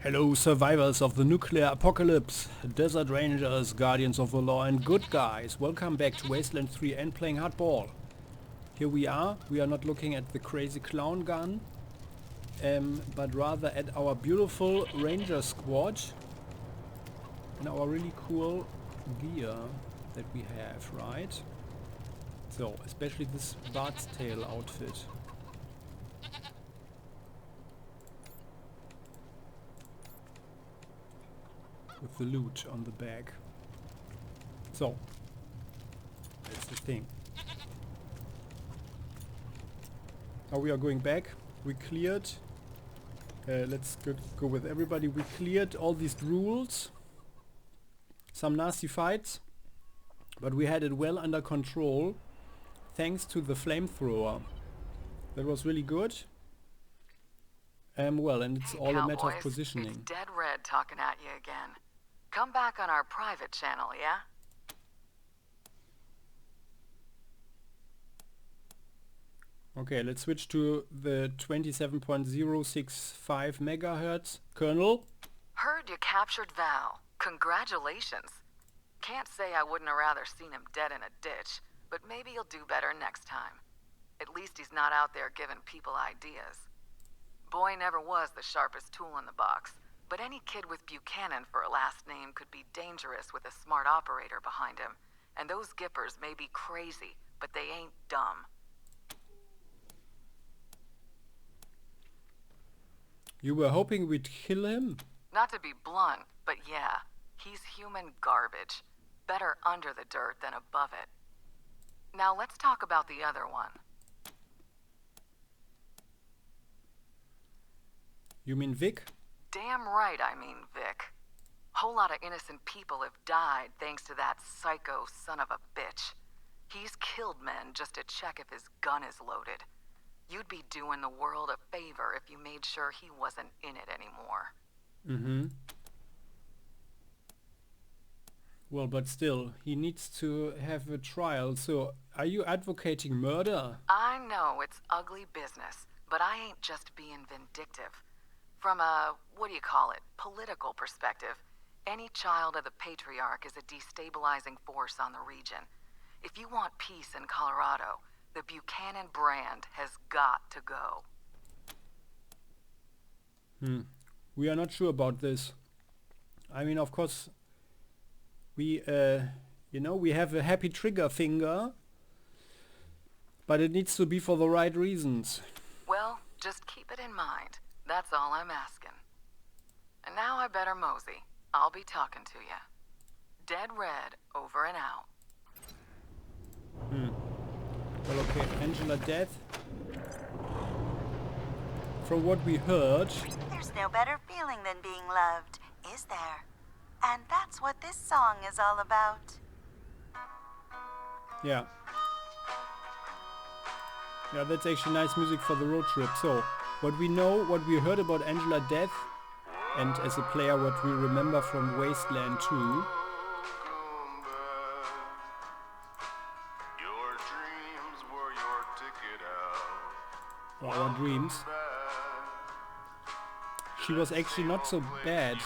Hello, survivors of the nuclear apocalypse, desert rangers, guardians of the law and good guys. Welcome back to Wasteland 3 and playing hardball. Here we are not looking at the crazy clown gun, but rather at our beautiful ranger squad and our really cool gear that we have, right? So, especially this Bart's Tail outfit. With the loot on the back. So, that's the thing. Now we are going back. We cleared. Let's go with everybody. We cleared all these rules. Some nasty fights. But we had it well under control. Thanks to the flamethrower. That was really good. Well, and it's all a matter of positioning. It's Dead Red talking at you again. Come back on our private channel, yeah? Okay, let's switch to the 27.065 megahertz kernel. Heard you captured Val. Congratulations. Can't say I wouldn't have rather seen him dead in a ditch, but maybe he'll do better next time. At least he's not out there giving people ideas. Boy never was the sharpest tool in the box. But any kid with Buchanan for a last name could be dangerous with a smart operator behind him. And those Gippers may be crazy, but they ain't dumb. You were hoping we'd kill him? Not to be blunt, but yeah, he's human garbage. Better under the dirt than above it. Now let's talk about the other one. You mean Vic? Damn right I mean Vic. Whole lot of innocent people have died thanks to that psycho son of a bitch. He's killed men just to check if his gun is loaded. You'd be doing the world a favor if you made sure he wasn't in it anymore. Mm-hmm. Well, but still, he needs to have a trial, so are you advocating murder? I know it's ugly business, but I ain't just being vindictive. From a, political perspective, any child of the Patriarch is a destabilizing force on the region. If you want peace in Colorado, the Buchanan brand has got to go. We are not sure about this. I mean, of course, we have a happy trigger finger, but it needs to be for the right reasons. Well, just keep it in mind. That's all I'm asking. And now I better mosey. I'll be talking to you. Dead Red, over and out. Well, okay, Angela Death. From what we heard... There's no better feeling than being loved, is there? And that's what this song is all about. Yeah. Yeah, that's actually nice music for the road trip. So, what we know, what we heard about Angela Death, and as a player what we remember from Wasteland 2. Or our dreams. She was actually not so bad.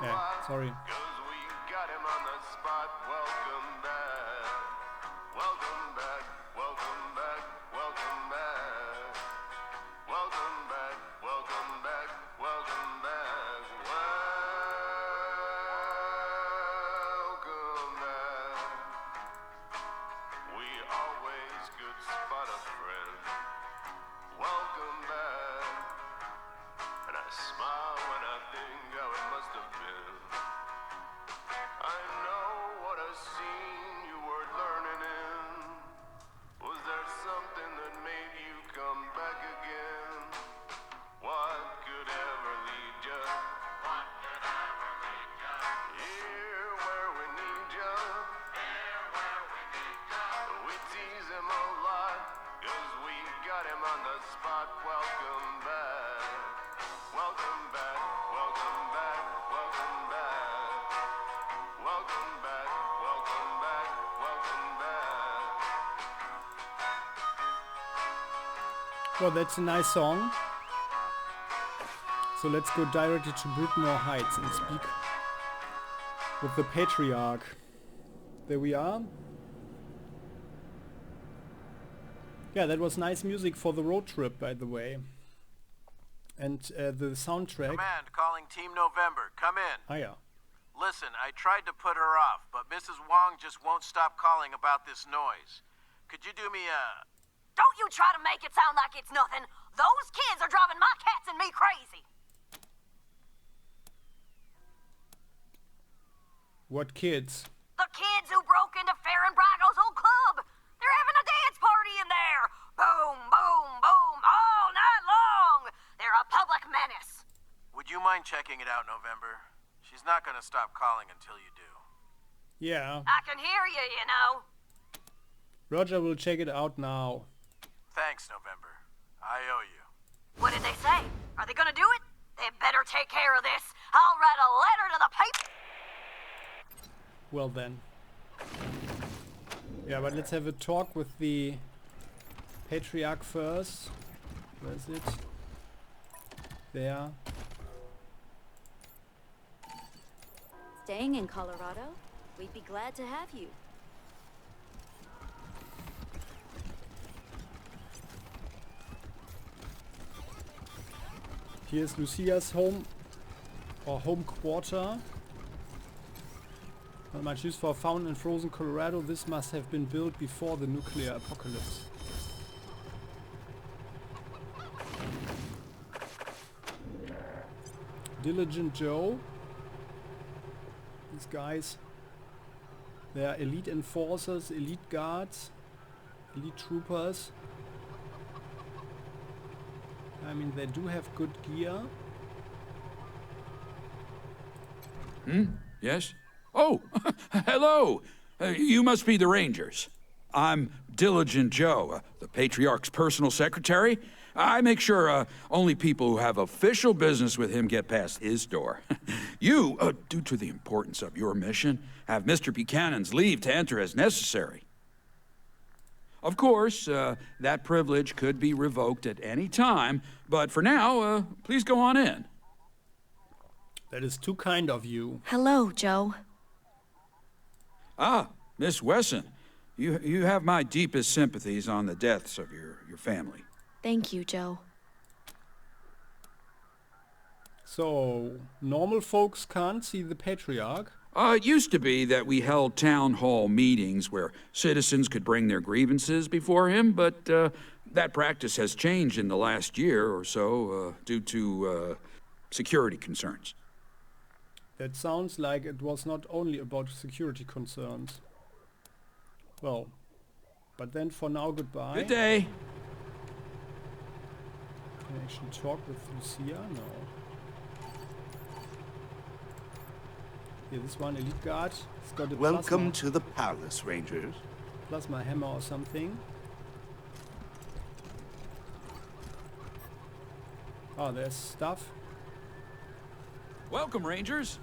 Yeah, sorry. spot. Welcome back. Welcome back. Welcome back. Welcome back. Welcome back. Welcome back. Welcome back. Well, that's a nice song. So let's go directly to Britmore Heights and speak with the Patriarch. There we are. Yeah, that was nice music for the road trip, by the way. And the soundtrack... Command, calling Team November. Come in. Ah, yeah. Listen, I tried to put her off, but Mrs. Wong just won't stop calling about this noise. Could you do me a... Don't you try to make it sound like it's nothing. Those kids are driving my cats and me crazy. What kids? The kids who broke into Farron Brago's old club. They're having a dance party in there. Boom, boom, boom, all night long. They're a public menace. Would you mind checking it out, November? She's not gonna stop calling until you do. Yeah. I can hear you, you know. Roger will check it out now. Thanks, November. I owe you. What did they say? Are they gonna do it? They better take care of this. I'll write a letter to the paper. Well then. Yeah, but let's have a talk with the Patriarch first. Where is it? There. Staying in Colorado? We'd be glad to have you. Here's Lucia's home, or home quarter. Not much use for a fountain in frozen Colorado. This must have been built before the nuclear apocalypse. Diligent Joe. These guys, they are elite enforcers, elite guards, elite troopers. I mean, they do have good gear. Yes? Oh, hello. You must be the Rangers. I'm Diligent Joe, the Patriarch's personal secretary. I make sure only people who have official business with him get past his door. You, due to the importance of your mission, have Mr. Buchanan's leave to enter as necessary. Of course, that privilege could be revoked at any time, but for now, please go on in. That is too kind of you. Hello, Joe. Ah, Miss Wesson, you have my deepest sympathies on the deaths of your family. Thank you, Joe. So, normal folks can't see the Patriarch? It used to be that we held town hall meetings where citizens could bring their grievances before him, but that practice has changed in the last year or so due to security concerns. That sounds like it was not only about security concerns. Well, but then for now, goodbye. Good day. Can I actually talk with Lucia? No. Here, this one, elite guard. It's got a Welcome to the palace, Rangers. plasma hammer or something. Oh, there's stuff. Welcome, Rangers.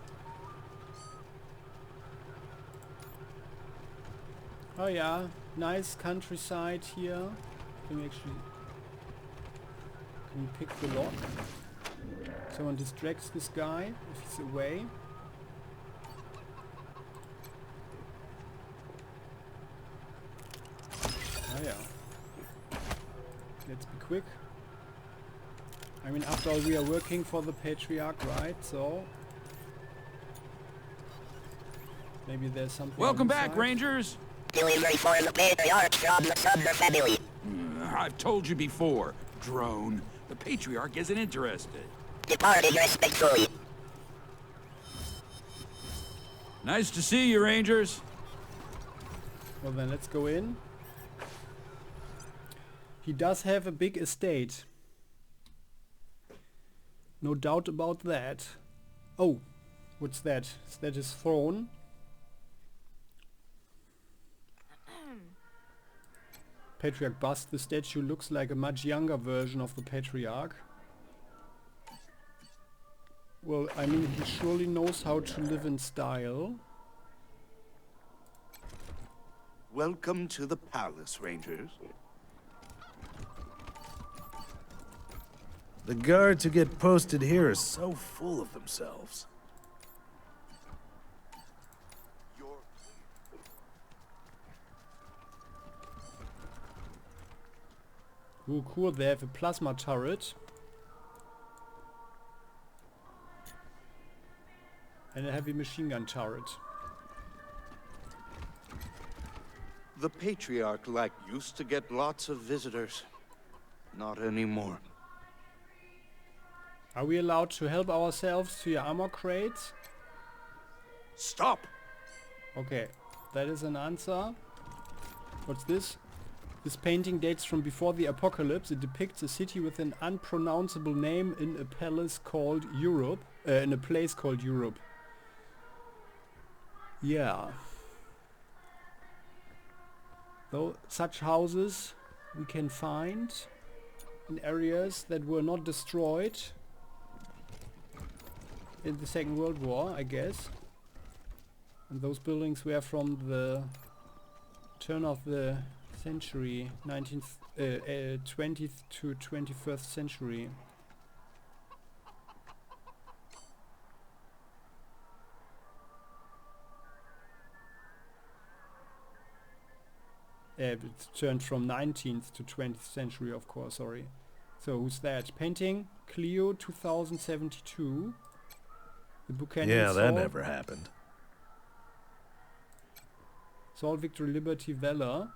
Oh yeah, nice countryside here. Can we actually... Can you pick the lock? Someone distracts this guy if he's away. Oh yeah. Let's be quick. I mean, after all, we are working for the Patriarch, right? So... Maybe there's something... Welcome back, inside. Rangers. Delivery for the Patriarch from the Sumner family. I've told you before, drone. The Patriarch isn't interested. Departed respectfully. Nice to see you, Rangers. Well then, let's go in. He does have a big estate. No doubt about that. Oh, what's that? Is that his throne? Patriarch bust. The statue looks like a much younger version of the Patriarch. Well, I mean, he surely knows how to live in style. Welcome to the palace, Rangers. The guards who get posted here are so full of themselves. Ooh, cool, they have a plasma turret. And a heavy machine gun turret. The Patriarch used to get lots of visitors. Not anymore. Are we allowed to help ourselves to your armor crates? Stop! Okay, that is an answer. What's this? This painting dates from before the apocalypse. It depicts a city with an unpronounceable name in a palace called Europe. In a place called Europe. Yeah. Though such houses we can find in areas that were not destroyed in the Second World War, I guess. And those buildings were from the turn of the century, 20th to 21st century. It turned from 19th to 20th century, of course, sorry. So, who's that? Painting, Clio 2072. The Buchanan Yeah, that Sword. never happened. Sword, Victory, Liberty, Valor.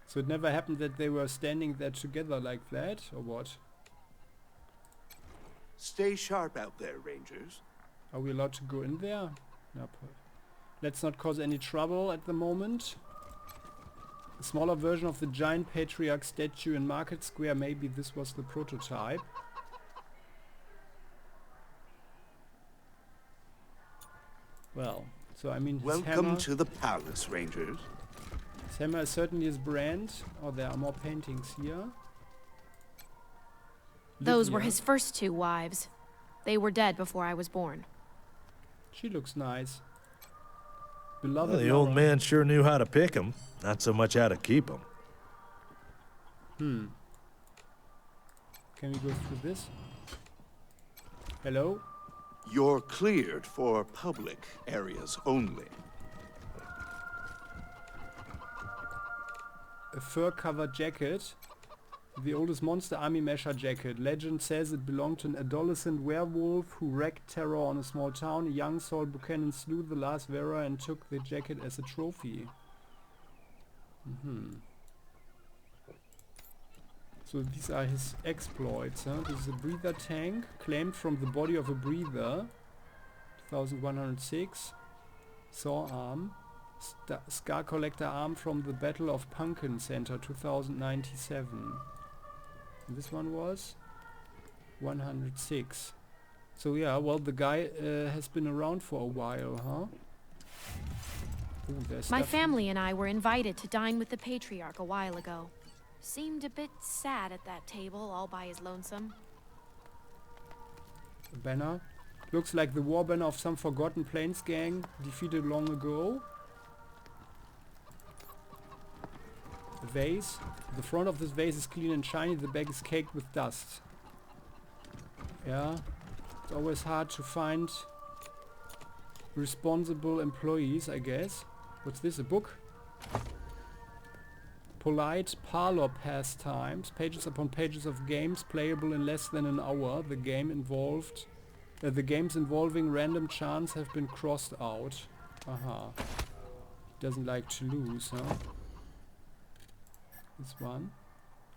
So it never happened that they were standing there together like that, or what? Stay sharp out there, Rangers. Are we allowed to go in there? No. Let's not cause any trouble at the moment. A smaller version of the giant Patriarch statue in Market Square. Maybe this was the prototype. Well, so I mean, his Welcome hammer, to the palace, Rangers. his hammer is certainly his brand. Oh, there are more paintings here. Those were Lydia. his first two wives. They were dead before I was born. She looks nice. Beloved Well, the old Laura. man sure knew how to pick 'em, not so much how to keep 'em. Can we go through this? Hello? You're cleared for public areas only. A fur-covered jacket. The oldest Monster Army measure jacket. Legend says it belonged to an adolescent werewolf who wreaked terror on a small town. A young Saul Buchanan slew the last wearer and took the jacket as a trophy. So these are his exploits, huh? This is a breather tank, claimed from the body of a breather. 2106. Saw arm. Scar collector arm from the Battle of Pumpkin Center, 2097. And this one was 106. So yeah, well, the guy has been around for a while, huh? Ooh, there's My stuff family and I were invited to dine with the Patriarch a while ago. Seemed a bit sad at that table, all by his lonesome. A banner. Looks like the war banner of some forgotten Plains gang defeated long ago. A vase. The front of this vase is clean and shiny, the back is caked with dust. Yeah, it's always hard to find responsible employees, I guess. What's this, a book? Polite parlor pastimes, pages upon pages of games playable in less than an hour. The games involving random chance have been crossed out. Aha. He doesn't like to lose, huh? This one.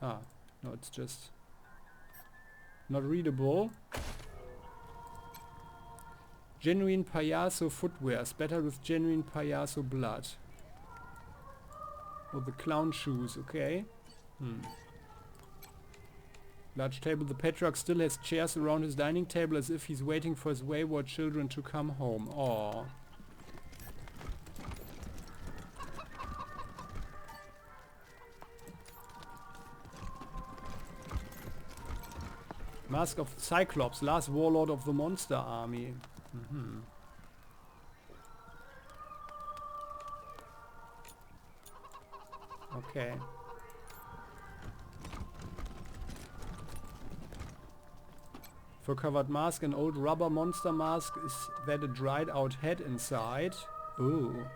Ah, no, it's just not readable. Genuine payaso footwear, spattered with genuine payaso blood. Oh, the clown shoes, okay. Large table. The Patriarch still has chairs around his dining table as if he's waiting for his wayward children to come home. Aww. Mask of Cyclops, last warlord of the monster army. Okay. Fur-covered mask, an old rubber monster mask. Is that a dried out head inside? Ooh.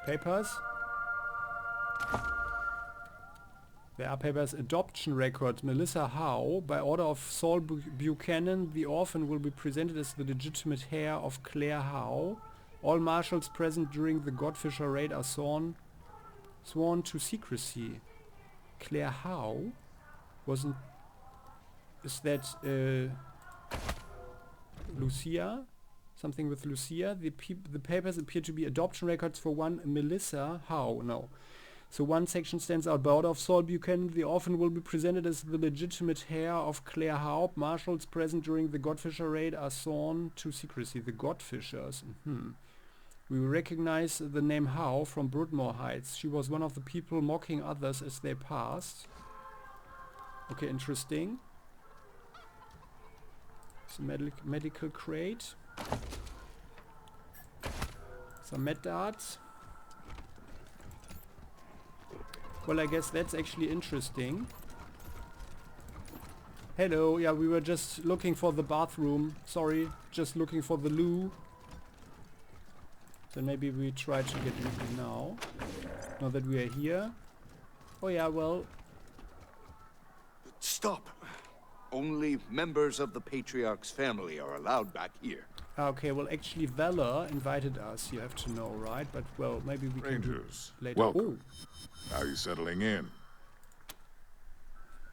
Papers? There are papers. Adoption record. Melissa Howe. By order of Saul Buchanan, the orphan will be presented as the legitimate heir of Claire Howe. All marshals present during the Godfisher raid are sworn to secrecy. Claire Howe? Wasn't... Is that Lucia? Something with Lucia? The papers appear to be adoption records for one Melissa Howe. No. So one section stands out. By order of Saul Buchanan, the orphan will be presented as the legitimate heir of Claire Howe. Marshals present during the Godfisher raid are sworn to secrecy. The Godfishers. We recognize the name Howe from Broadmoor Heights. She was one of the people mocking others as they passed. Okay, interesting. It's a medical crate. Some med darts. Well, I guess that's actually interesting. Hello, yeah, we were just looking for the bathroom. Sorry, just looking for the loo. So maybe we try to get in now. Now that we are here. Oh yeah, well... Stop! Only members of the Patriarch's family are allowed back here. Okay, well actually Valor invited us, you have to know, right? But well, maybe we can do it later. Welcome. How are you settling in?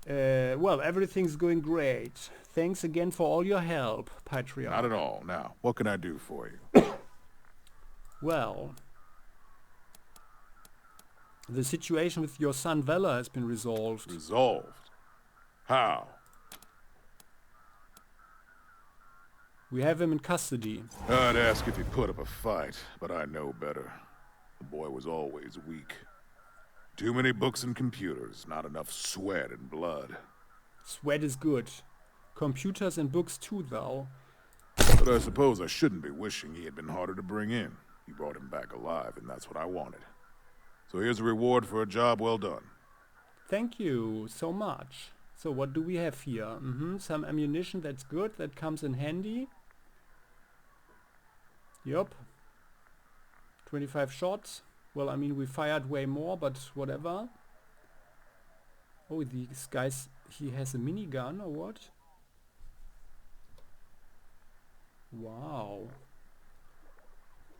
Well, everything's going great. Thanks again for all your help, Patriarch. Not at all. Now, what can I do for you? Well, the situation with your son Valor has been resolved. Resolved? How? We have him in custody. I'd ask if he put up a fight, but I know better. The boy was always weak. Too many books and computers, not enough sweat and blood. Sweat is good. Computers and books too, though. But I suppose I shouldn't be wishing he had been harder to bring in. You brought him back alive, and that's what I wanted. So here's a reward for a job well done. Thank you so much. So what do we have here? Some ammunition, that's good. That comes in handy. Yup. 25 shots. Well, I mean, we fired way more, but whatever. Oh, these guys, he has a minigun or what? Wow.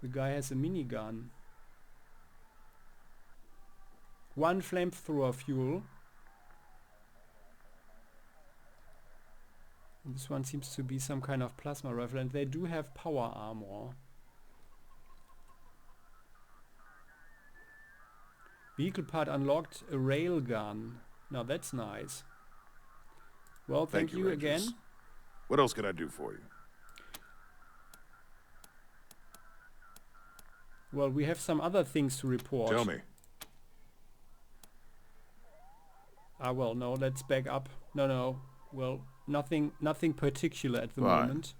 The guy has a minigun. 1 flamethrower fuel. And this one seems to be some kind of plasma rifle, and they do have power armor. Vehicle part unlocked, a railgun. Now that's nice. Well, thank you again. What else can I do for you? Well, we have some other things to report. Tell me. Ah, well, no, let's back up. No. Well, nothing particular at the moment.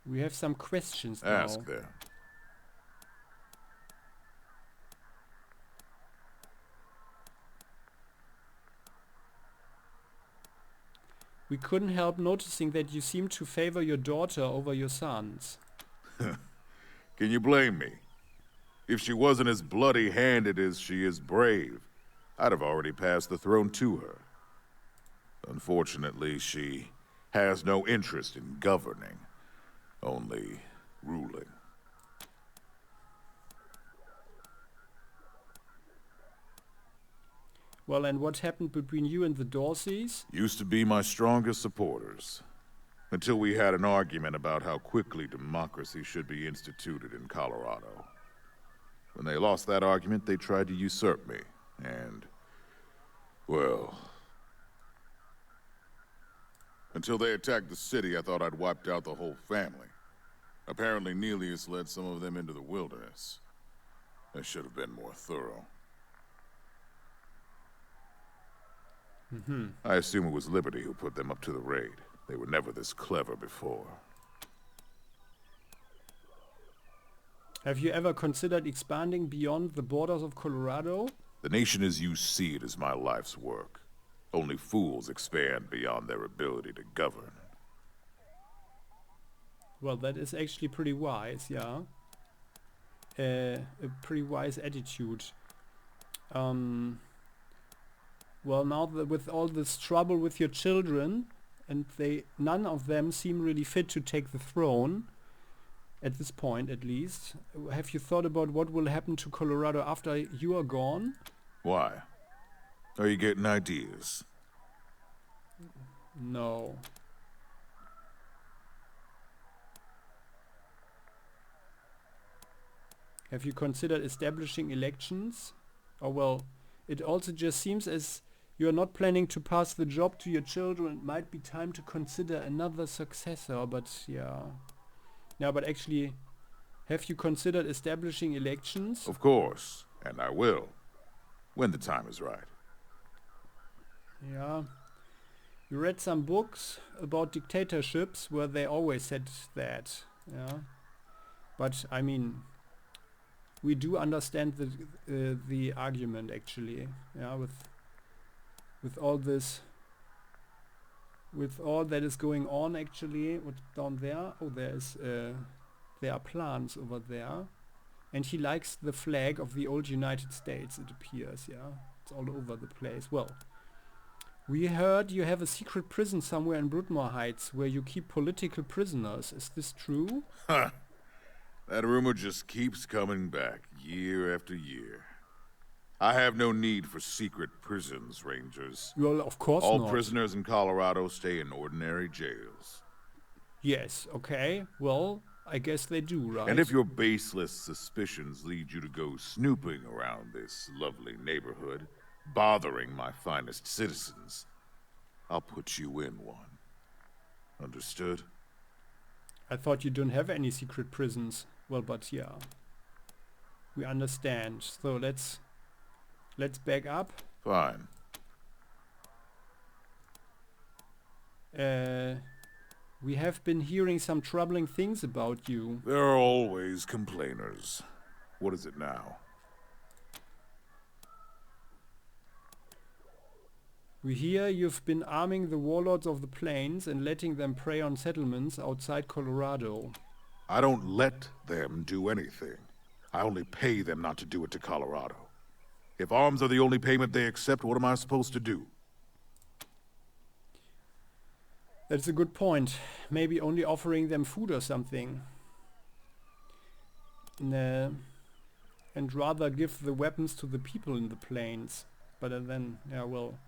We have some questions now. Ask there. We couldn't help noticing that you seem to favor your daughter over your sons. Can you blame me? If she wasn't as bloody-handed as she is brave, I'd have already passed the throne to her. Unfortunately, she has no interest in governing, only ruling. Well, and what happened between you and the Dorseys? Used to be my strongest supporters, until we had an argument about how quickly democracy should be instituted in Colorado. When they lost that argument, they tried to usurp me, and, well... Until they attacked the city, I thought I'd wiped out the whole family. Apparently, Nelius led some of them into the wilderness. I should have been more thorough. I assume it was Liberty who put them up to the raid. They were never this clever before. Have you ever considered expanding beyond the borders of Colorado? The nation as you see it is my life's work. Only fools expand beyond their ability to govern. Well, that is actually pretty wise, yeah. A pretty wise attitude. Well, now with all this trouble with your children, and none of them seem really fit to take the throne, at this point at least, have you thought about what will happen to Colorado after you are gone? Why? Are you getting ideas? No. Have you considered establishing elections? Oh well, it also just seems as you are not planning to pass the job to your children. It might be time to consider another successor, but yeah. Yeah, but actually, have you considered establishing elections? Of course, and I will, when the time is right. Yeah. You read some books about dictatorships where they always said that, yeah. But, I mean, we do understand the argument actually, yeah, with all this, with all that is going on actually. What's down there? Oh, there are plants over there, and he likes the flag of the old United States. It appears, yeah, it's all over the place. Well, we heard you have a secret prison somewhere in Broodmore Heights where you keep political prisoners. Is this true? Huh. That rumor just keeps coming back, year after year. I have no need for secret prisons, Rangers. Well, of course All not. prisoners in Colorado stay in ordinary jails. Yes, okay. Well, I guess they do, right? And if your baseless suspicions lead you to go snooping around this lovely neighborhood, bothering my finest citizens, I'll put you in one. Understood? I thought you don't have any secret prisons. Well, but yeah. We understand. So let's back up. Fine. We have been hearing some troubling things about you. There are always complainers. What is it now? We hear you've been arming the warlords of the plains and letting them prey on settlements outside Colorado. I don't let them do anything. I only pay them not to do it to Colorado. If arms are the only payment they accept, what am I supposed to do? That's a good point. Maybe only offering them food or something. And rather give the weapons to the people in the plains. But then, yeah, well,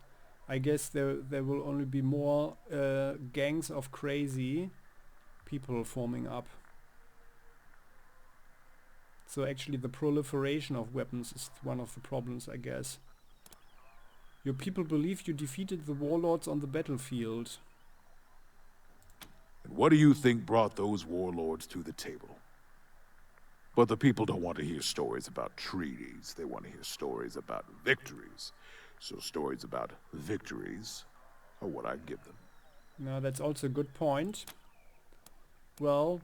I guess there will only be more gangs of crazy people forming up. So actually the proliferation of weapons is one of the problems, I guess. Your people believe you defeated the warlords on the battlefield. And what do you think brought those warlords to the table? But the people don't want to hear stories about treaties. They want to hear stories about victories. So stories about victories are what I give them. Now that's also a good point. Well,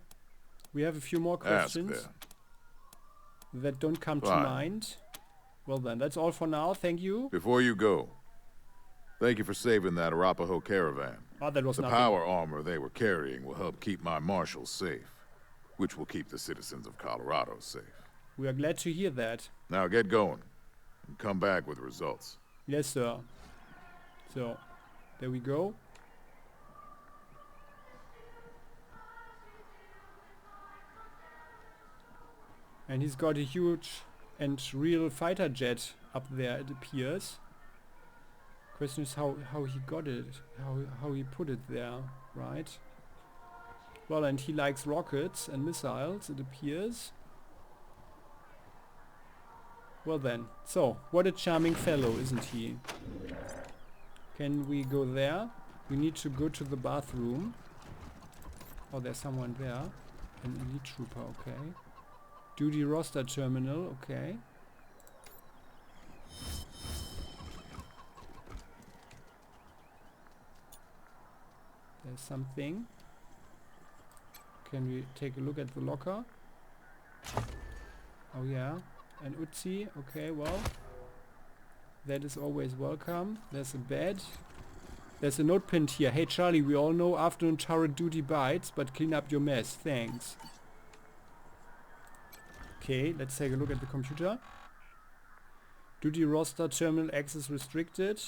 we have a few more questions that don't come to mind. Well then, that's all for now. Thank you. Before you go, thank you for saving that Arapaho caravan. Oh, that was the nothing. Power armor they were carrying will help keep my marshals safe, which will keep the citizens of Colorado safe. We are glad to hear that. Now get going, and come back with results. Yes, sir. So, there we go. And he's got a huge and real fighter jet up there, it appears. Question is how he got it, how he put it there, right? Well, and he likes rockets and missiles, it appears. Well then, so, what a charming fellow, isn't he? Can we go there? We need to go to the bathroom. Oh, there's someone there. An elite trooper, okay. Duty roster terminal, okay. There's something. Can we take a look at the locker? Oh yeah, an Uzi. Okay, well, that is always welcome. There's a bed. There's a note pinned here. Hey Charlie, we all know afternoon turret duty bites, but clean up your mess. Thanks. Okay, let's take a look at the computer. Duty roster, terminal access restricted.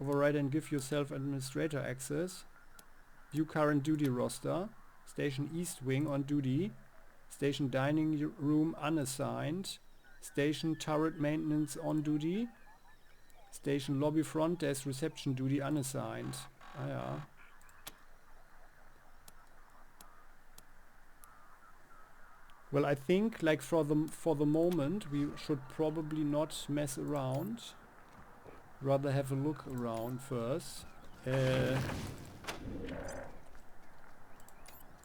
Override and give yourself administrator access. View current duty roster. Station East Wing on duty. Station dining room unassigned. Station turret maintenance on duty. Station lobby front desk reception duty unassigned. Ah ja. Well, I think like for the moment we should probably not mess around. Rather have a look around first.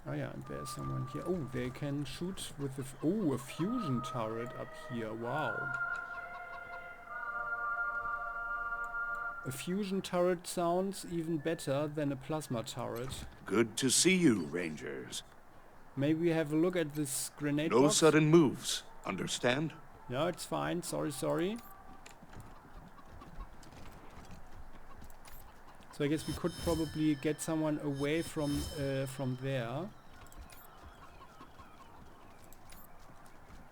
Oh yeah, and there's someone here. Oh, they can shoot with a fusion turret up here. Wow. A fusion turret sounds even better than a plasma turret. Good to see you, Rangers. Maybe we have a look at this grenade No box. sudden moves, understand? No, it's fine. Sorry. So I guess we could probably get someone away from there.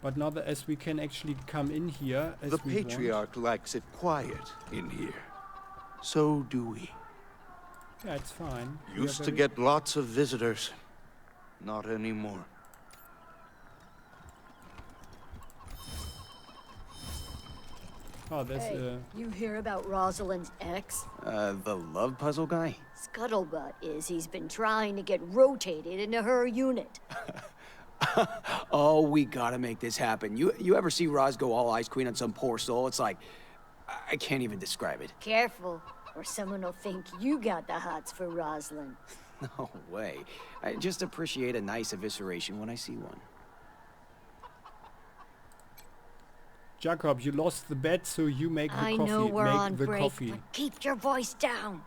But now that as we can actually come in here as the we Patriarch likes it quiet in here. So do we. Yeah, it's fine. Used to get lots of visitors. Not anymore. Oh, there's You hear about Rosalind's ex? The love puzzle guy? Scuttlebutt is he's been trying to get rotated into her unit. Oh, we gotta make this happen. You ever see Roz go all Ice Queen on some poor soul? It's like, I can't even describe it. Careful, or someone will think you got the hots for Rosalind. No way. I just appreciate a nice evisceration when I see one. Jacob, you lost the bet, so you make the coffee. I know we're make on the break, coffee. but keep your voice down.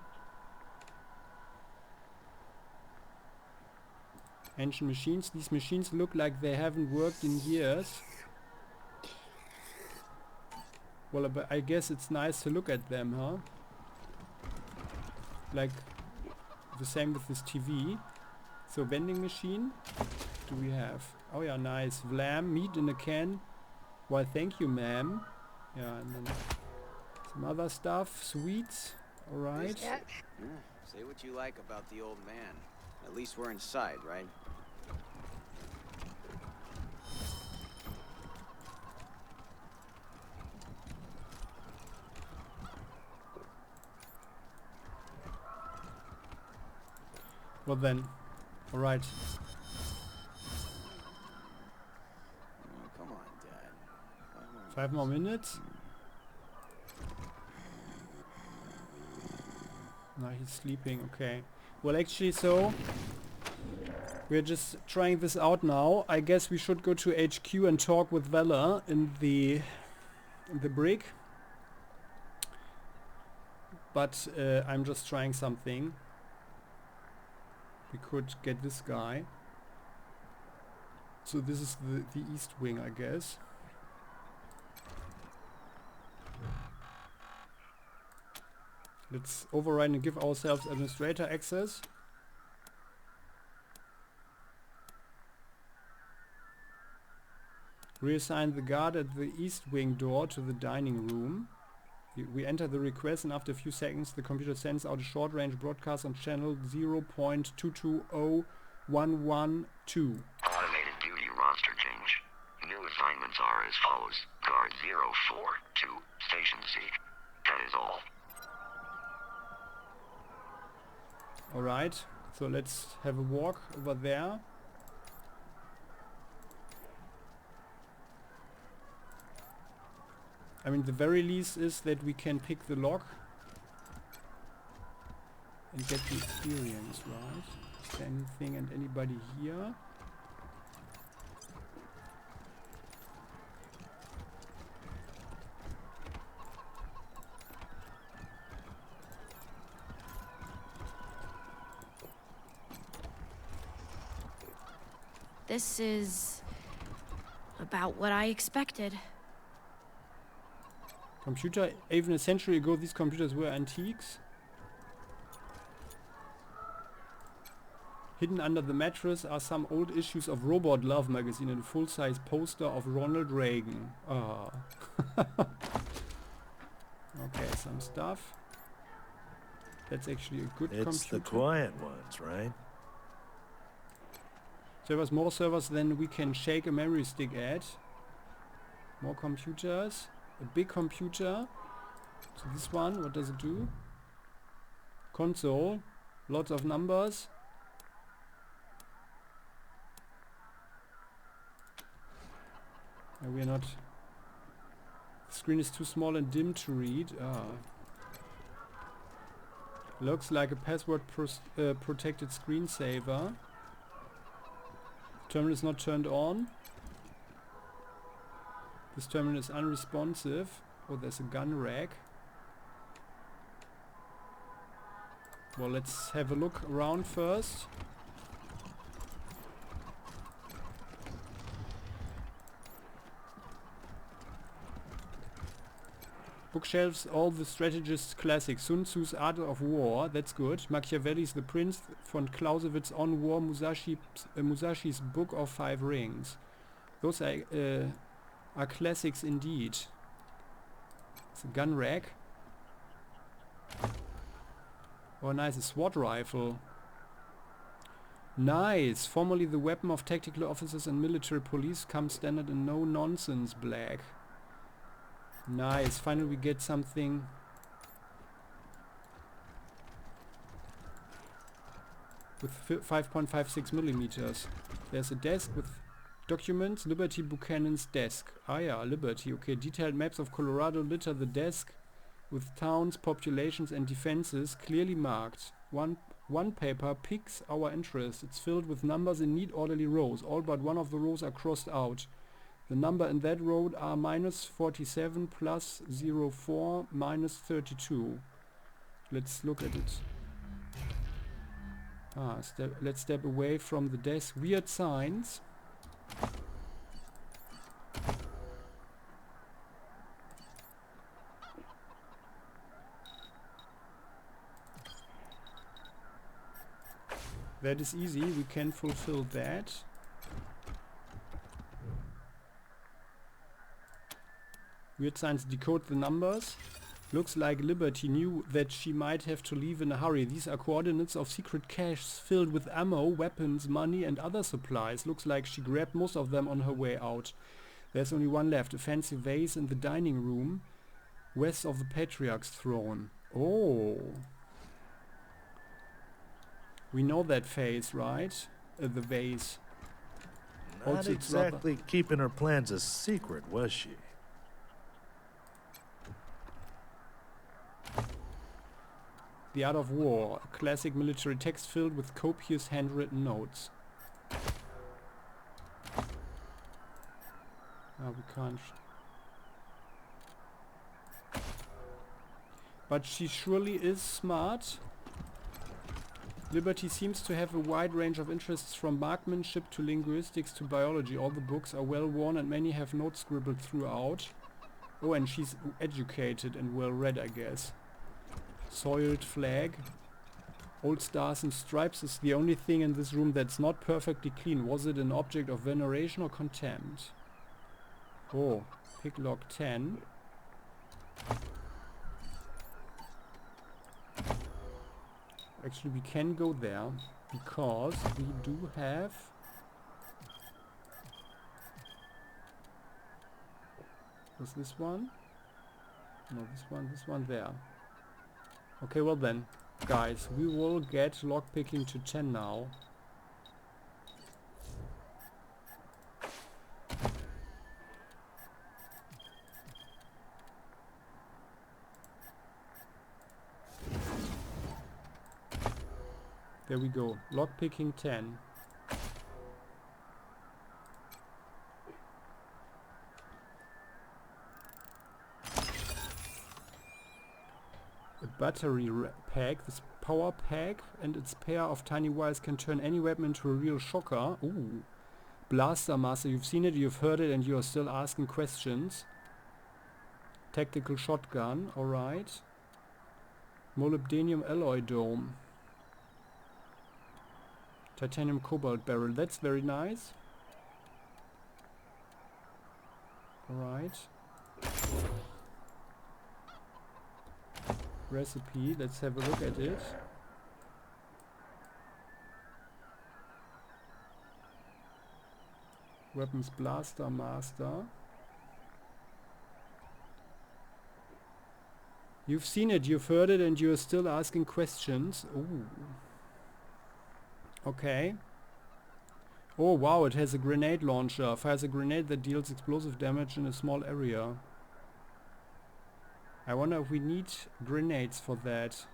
Ancient machines. These machines look like they haven't worked in years. Well, but I guess it's nice to look at them, huh? Like the same with this TV. So vending machine. Do we have? Oh yeah, nice. Vlam, meat in a can. Why, thank you, ma'am. Yeah, and then some other stuff. Sweets. All right. Yeah, say what you like about the old man. At least we're inside, right? Well then, all right. Oh, come on, Dad. 5 more minutes. No, he's sleeping. Okay. Well, actually, so we're just trying this out now. I guess we should go to HQ and talk with Vela in the brig. But I'm just trying something. We could get this guy. So this is the east wing, I guess. Let's override and give ourselves administrator access. Reassign the guard at the east wing door to the dining room. We enter the request, and after a few seconds the computer sends out a short-range broadcast on channel 0.220112. Automated duty roster change. New assignments are as follows. Guard 042, Station C. That is all. Alright, so let's have a walk over there. I mean, the very least is that we can pick the lock and get the experience, right? Is there anything and anybody here? This is about what I expected. Computer, even a century ago these computers were antiques. Hidden under the mattress are some old issues of Robot Love magazine and a full-size poster of Ronald Reagan. Ah. Okay, some stuff. That's actually a good computer. It's the quiet ones, right? Servers, more servers than we can shake a memory stick at. More computers. A big computer. So this one, what does it do? Console. Lots of numbers. We're not... The screen is too small and dim to read. Looks like a password protected screensaver. Terminal is not turned on. This terminal is unresponsive. Oh, there's a gun rack. Well, let's have a look around first. Bookshelves, all the strategist's classics. Sun Tzu's Art of War, that's good. Machiavelli's The Prince, von Clausewitz's On War, Musashi's Book of Five Rings. Those are classics indeed. It's a gun rack. Oh nice, a SWAT rifle. Nice! Formerly the weapon of tactical officers and military police, comes standard in no nonsense black. Nice, finally we get something. With 5.56 millimeters. There's a desk with documents. Liberty Buchanan's desk. Ah yeah, Liberty. Okay, detailed maps of Colorado litter the desk with towns, populations and defenses clearly marked. One paper piques our interest. It's filled with numbers in neat orderly rows. All but one of the rows are crossed out. The number in that row are -47 plus 04 minus 32. Let's look at it. Let's step away from the desk. Weird signs. That is easy. We can fulfill that. Weird signs decode the numbers. Looks like Liberty knew that she might have to leave in a hurry. These are coordinates of secret caches filled with ammo, weapons, money and other supplies. Looks like she grabbed most of them on her way out. There's only one left, a fancy vase in the dining room west of the Patriarch's throne. Oh. We know that vase, right? The vase. Not Also, exactly keeping her plans a secret, was she? The Art of War, a classic military text filled with copious handwritten notes. We can't. But she surely is smart. Liberty seems to have a wide range of interests from marksmanship to linguistics to biology. All the books are well worn and many have notes scribbled throughout. Oh, and she's educated and well read, I guess. Soiled flag. Old stars and stripes is the only thing in this room that's not perfectly clean. Was it an object of veneration or contempt? Oh, pick lock 10. Actually, we can go there because we do have... Was this one? No, this one there. Okay, well then, guys, we will get lockpicking to 10 now. There we go, lockpicking 10. Battery pack, this power pack and its pair of tiny wires can turn any weapon into a real shocker. Ooh. Blaster Master, you've seen it, you've heard it, and you are still asking questions. Tactical shotgun, alright. Molybdenum alloy dome. Titanium cobalt barrel, that's very nice. Alright. Recipe, let's have a look at it. Weapons Blaster Master. You've seen it, you've heard it, and you're still asking questions. Ooh. Okay. Oh wow, it has a grenade launcher. Fires a grenade that deals explosive damage in a small area. I wonder if we need grenades for that.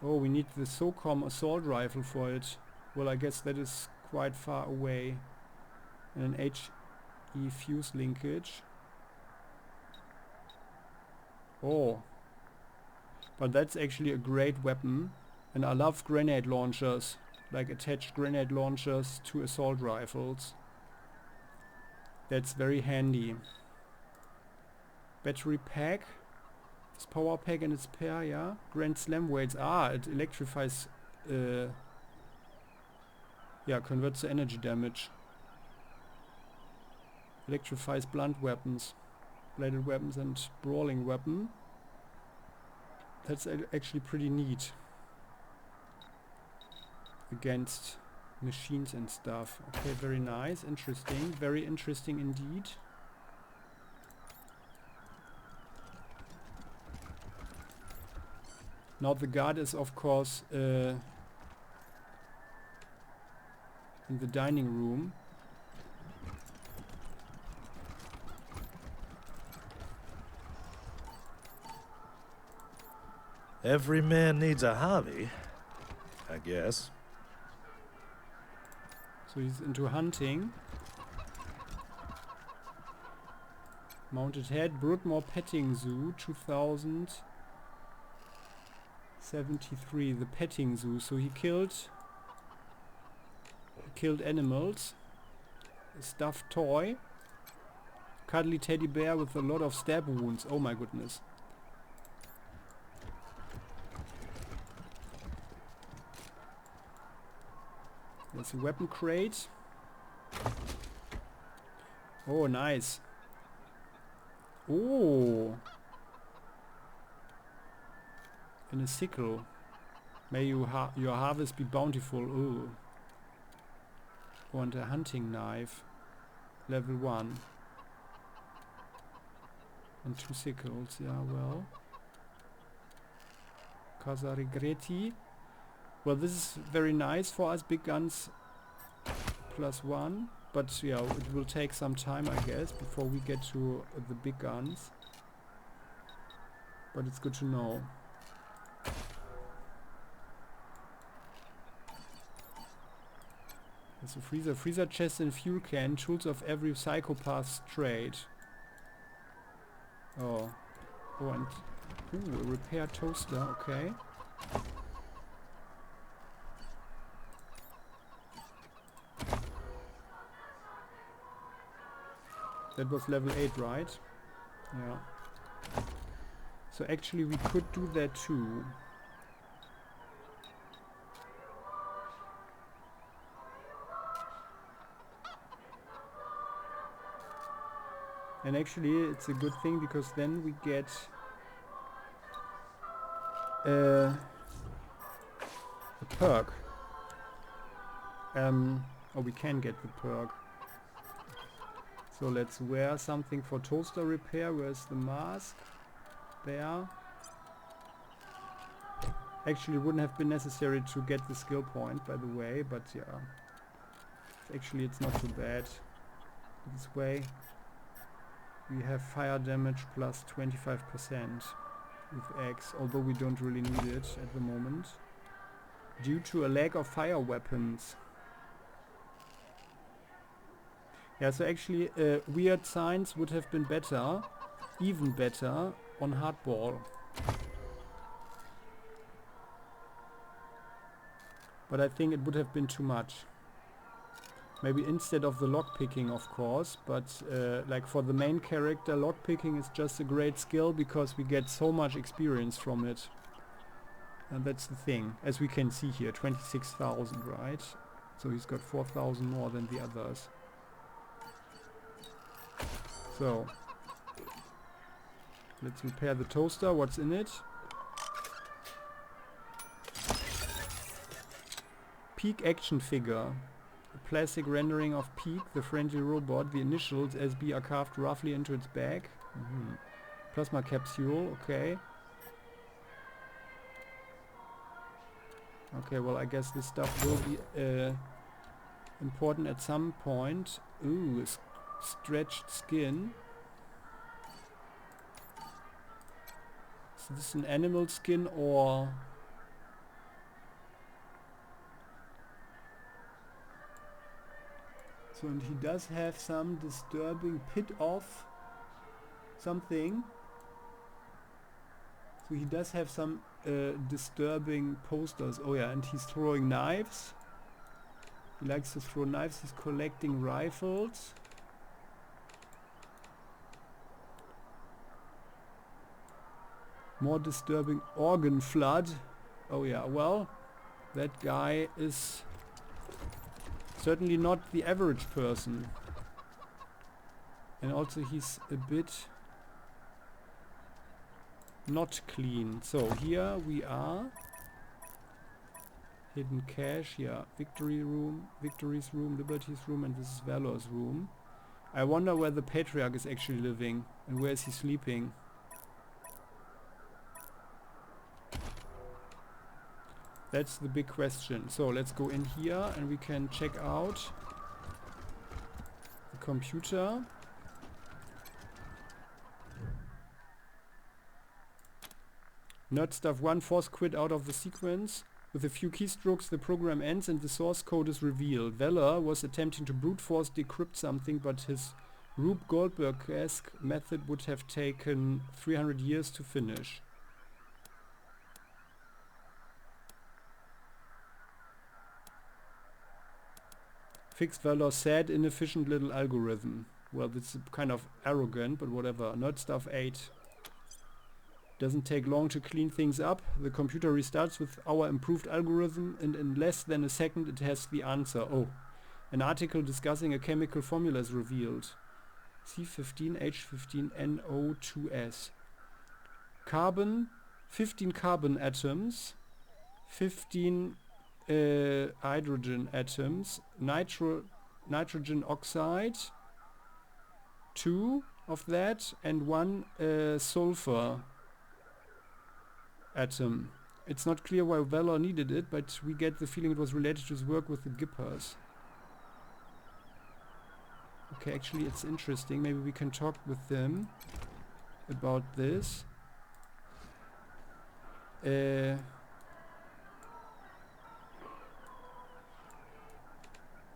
Oh, we need the SOCOM assault rifle for it. Well, I guess that is quite far away. And an HE fuse linkage. Oh. But that's actually a great weapon. And I love grenade launchers. Like attached grenade launchers to assault rifles. That's very handy. Battery pack. It's power pack and its pair, yeah. Grand Slam weights. Ah, it electrifies. Yeah, converts to energy damage. Electrifies blunt weapons. Bladed weapons and brawling weapon. That's actually pretty neat. Against machines and stuff. Okay, very nice. Interesting. Very interesting indeed. Now the guard is of course in the dining room. Every man needs a hobby, I guess. So he's into hunting. Mounted head, Broodmore Petting Zoo, 2073, the petting zoo. So he killed animals. A stuffed toy. Cuddly teddy bear with a lot of stab wounds. Oh my goodness. There's a weapon crate. Oh, nice. Oh. And a sickle. May your harvest be bountiful. Ooh. Oh, and a hunting knife. Level 1. And 2 sickles. Yeah, well. Casa Regreti. Well, this is very nice for us, big guns +1, but yeah, it will take some time, I guess, before we get to the big guns. But it's good to know. There's a freezer chest and fuel can, tools of every psychopath's trade. Oh, and ooh, a repair toaster, okay. That was level 8, right? Yeah. So actually we could do that too. And actually it's a good thing because then we get a perk. Or we can get the perk. So let's wear something for toaster repair. Where's the mask? There. Actually, it wouldn't have been necessary to get the skill point, by the way, but yeah. Actually, it's not too bad. This way, we have fire damage plus 25% with X, although we don't really need it at the moment. Due to a lack of fire weapons. Yeah, so actually weird signs would have been better, even better, on hardball. But I think it would have been too much. Maybe instead of the lockpicking, of course, but like for the main character, lockpicking is just a great skill because we get so much experience from it. And that's the thing, as we can see here, 26,000, right? So he's got 4,000 more than the others. So, let's repair the toaster. What's in it? Peak action figure. A plastic rendering of Peak, the friendly robot. The initials SB are carved roughly into its back. Plasma capsule, okay. Okay, well, I guess this stuff will be important at some point. Ooh, stretched skin. Is this an animal skin or... So, and he does have some disturbing pit off something. So he does have some disturbing posters. Oh yeah, and he's throwing knives. He likes to throw knives. He's collecting rifles. More disturbing organ flood. Oh yeah, well, that guy is certainly not the average person. And also he's a bit not clean. So here we are. Hidden cache, yeah. Victory room, Victory's room, Liberty's room, and this is Valor's room. I wonder where the Patriarch is actually living and where is he sleeping. That's the big question. So let's go in here and we can check out the computer. Nerd stuff 1, force quit out of the sequence. With a few keystrokes the program ends and the source code is revealed. Valor was attempting to brute force decrypt something, but his Rube Goldberg-esque method would have taken 300 years to finish. Fixed Valor's sad, inefficient little algorithm. Well, that's kind of arrogant, but whatever. Nerd stuff 8. Doesn't take long to clean things up. The computer restarts with our improved algorithm and in less than a second it has the answer. Oh, an article discussing a chemical formula is revealed. C15H15NO2S. Carbon, 15 carbon atoms, 15 hydrogen atoms, nitrogen oxide, 2 of that, and 1 sulfur atom. It's not clear why Valor needed it, but we get the feeling it was related to his work with the Gippers. Okay, actually it's interesting. Maybe we can talk with them about this. When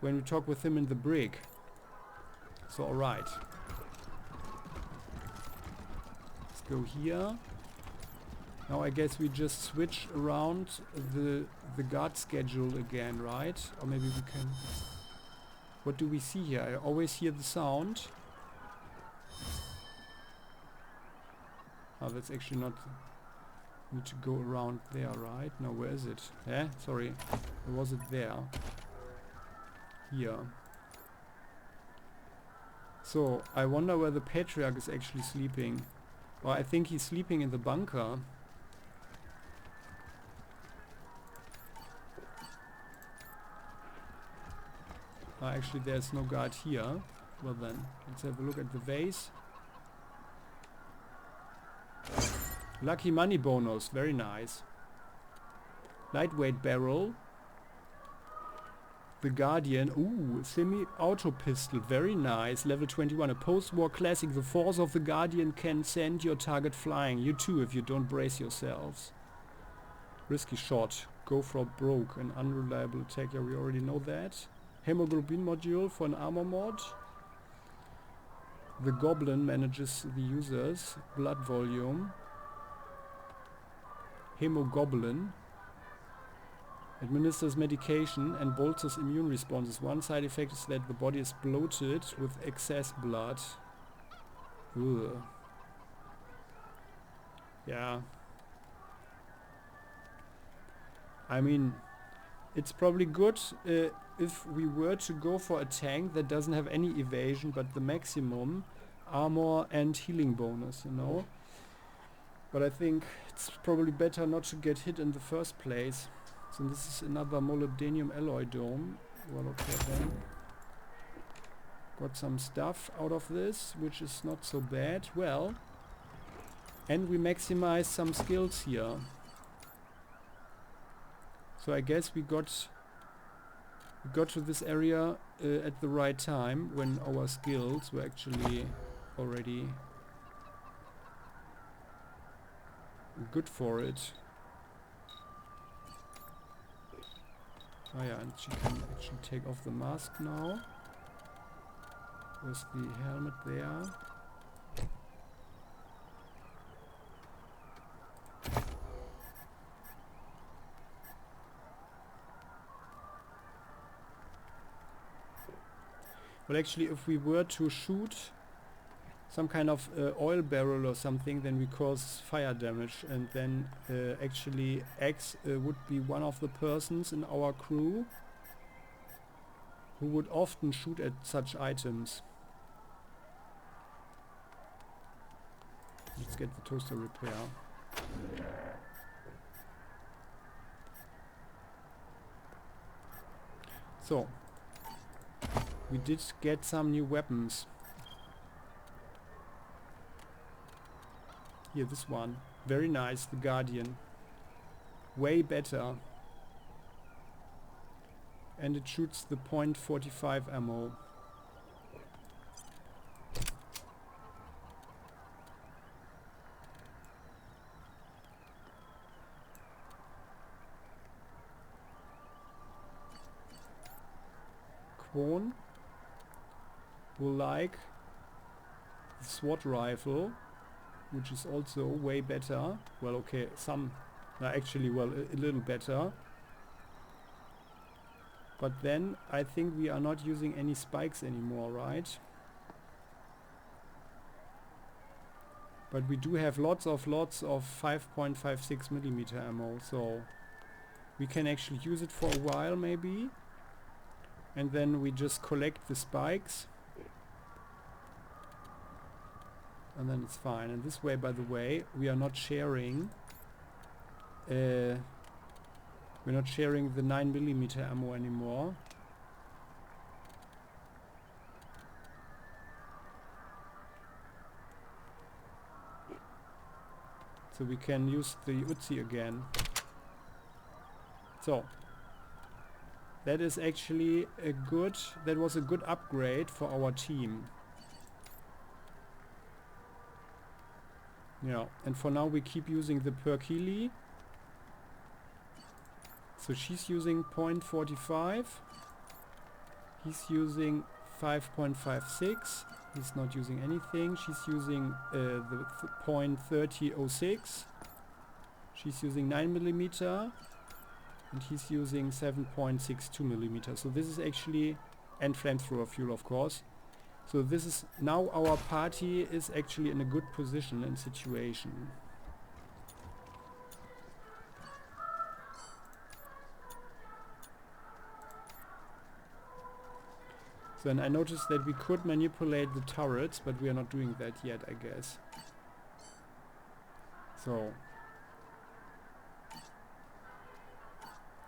we talk with him in the brig. So alright. Let's go here. Now I guess we just switch around the guard schedule again, right? Or maybe we can... What do we see here? I always hear the sound. Oh, that's actually not... Need to go around there, right? No, where is it? Eh? Sorry. Or was it there? Here. So, I wonder where the Patriarch is actually sleeping. Or I think he's sleeping in the bunker. Actually, there's no guard here. Well then, let's have a look at the vase. Lucky money bonus, very nice. Lightweight barrel. The Guardian, ooh, semi-auto pistol, very nice. Level 21, a post-war classic. The force of the Guardian can send your target flying. You too, if you don't brace yourselves. Risky shot, go for broke, an unreliable attack. Yeah, we already know that. Hemoglobin module for an armor mod. The Goblin manages the users. Blood volume. Hemogoblin. Administers medication and bolsters immune responses. One side effect is that the body is bloated with excess blood. Ugh. Yeah. I mean, it's probably good if we were to go for a tank that doesn't have any evasion but the maximum armor and healing bonus, you know? But I think it's probably better not to get hit in the first place. So this is another molybdenum alloy dome. Well, okay then. Got some stuff out of this, which is not so bad. Well, and we maximize some skills here. So I guess we got to this area at the right time when our skills were actually already good for it. Oh yeah, and she can actually take off the mask now. Where's the helmet there? Well, actually, if we were to shoot some kind of oil barrel or something, then we cause fire damage, and then actually X would be one of the persons in our crew who would often shoot at such items. Let's get the toaster repair. So, we did get some new weapons. Here, this one. Very nice, the Guardian. Way better. And it shoots the .45 ammo. Kwon will like the SWAT rifle, which is also way better. Well, okay, actually, well, a little better. But then I think we are not using any spikes anymore, right? But we do have lots of 5.56 millimeter ammo, so we can actually use it for a while maybe. And then we just collect the spikes. And then it's fine. And this way, by the way, we are not sharing we're not sharing the 9mm ammo anymore. So we can use the Uzi again. So that is actually that was a good upgrade for our team. Yeah, and for now we keep using the Perkili. So she's using .45. He's using 5.56. He's not using anything. She's using the .3006. She's using 9mm. And he's using 7.62mm. So this is actually, and flamethrower fuel of course. So this is, now our party is actually in a good position and situation. So and I noticed that we could manipulate the turrets, but we are not doing that yet, I guess. So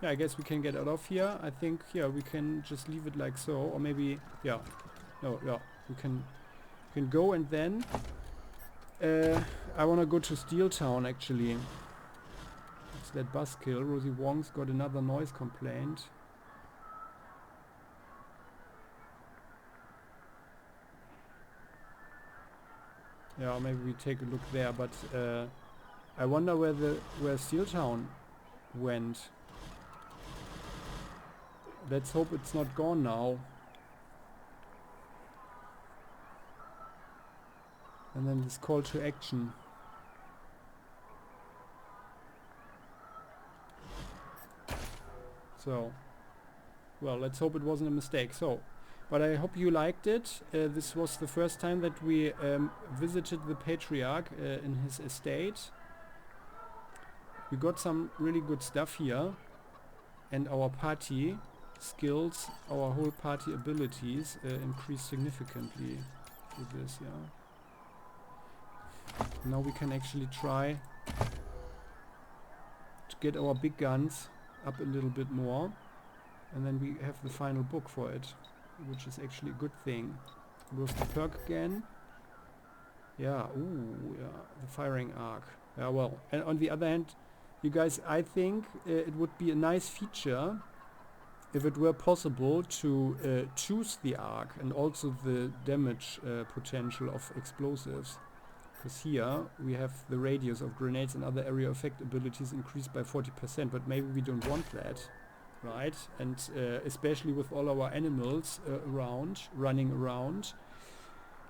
yeah, I guess we can get out of here. I think, yeah, we can just leave it like so, or maybe, yeah, no, yeah, we can go, and then I want to go to Steeltown actually. It's that buzzkill. Rosie Wong's got another noise complaint. Yeah, maybe we take a look there, but I wonder where Steeltown went. Let's hope it's not gone now. And then this call to action. So, well, let's hope it wasn't a mistake. So, but I hope you liked it. This was the first time that we visited the Patriarch in his estate. We got some really good stuff here. And our party skills, our whole party abilities increased significantly with this, yeah. Now we can actually try to get our big guns up a little bit more, and then we have the final book for it, which is actually a good thing. With the perk again. Yeah, ooh, yeah, the firing arc. Yeah, well, and on the other hand, you guys, I think it would be a nice feature if it were possible to choose the arc and also the damage potential of explosives. Because here we have the radius of grenades and other area effect abilities increased by 40%, but maybe we don't want that, right? And especially with all our animals running around,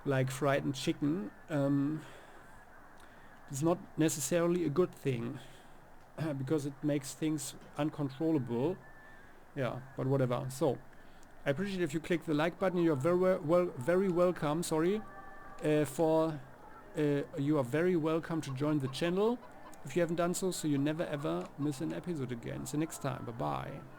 like frightened chicken, it's not necessarily a good thing, because it makes things uncontrollable. Yeah, but whatever. So, I appreciate if you click the like button. You're very welcome. Sorry, you are very welcome to join the channel if you haven't done so, so you never ever miss an episode again. See you next time. Bye bye.